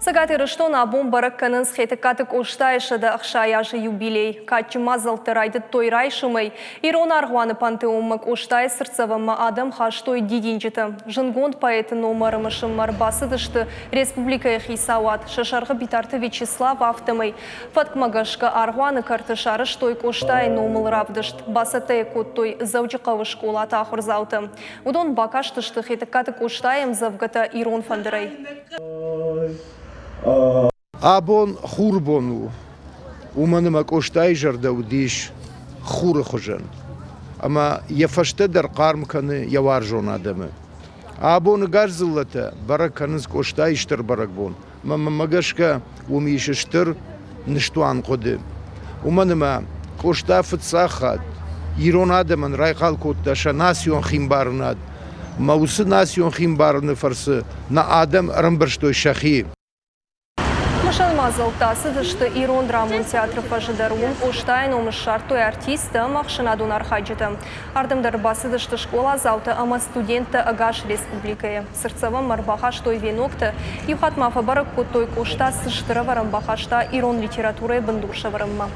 Сагати Рыштона бомбарак канын схетикатык оштайшыда ақшаяжы юбилей. Катчы мазалтырайды тойрайшымай. Ирон арғуаны пантеуммак оштай сырцавымма адам хаштой дидинчеті. Жынгонд поэты номарымышым марбасыдышты республика хисауат. Шашарғы битарты Вячеслав автомай. Фаткмагашка арғуаны картышары штой коштай номыл равдышт. Басатая коттой заучықавы школа тахырзауты. Удон бакаштышты хетикатык оштайым завгата Ирон фандырай. Абон хурбону уманыма коштай жарда удиш хуры хожан. Ама яфаште дар кармканы яваржон адамы. Абон гарзыллата бараканыз коштай иштыр баракбон. Мама магашка умиш иштыр ништуан коды. Уманыма кошта фыцахат ирон адамын райқал котташа насион химбарнад. Маусы насион химбарны фарсы на адам рамбырштой шахи. Мышан мазалтасы дышты Ирон драмон театры пажыдарун оштайн омыш шартой артиста махшынадун архаджыты. Ардымдар басы дышты школа зауты ама студенты агаш республикая. Сырцавым марбахаштой венокты, юхатмафа барак коттой кошта сыштыры варамбахашта Ирон литературы бындуша варамма.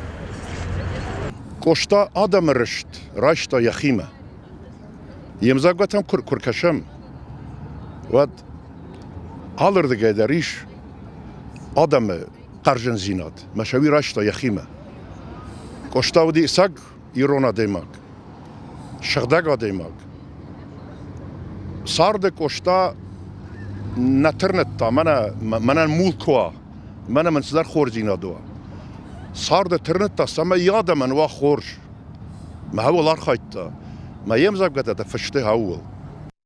Кошта адам рышт, рашта яхима. Емзагватам куркашам. Вот алырды гайдариш. Adamı qarjın zinat, meşavi raşta yaxime. Koştavdi sag irona demak, şıgdaga demak. Sardı koşta natırnetta, mana mulkwa, mana mensler khor zinadwa. Sardı tırnetta, sama yadaman wa khorj. Ma havalar khaytta. Ma yemzag gata da fıştı havul.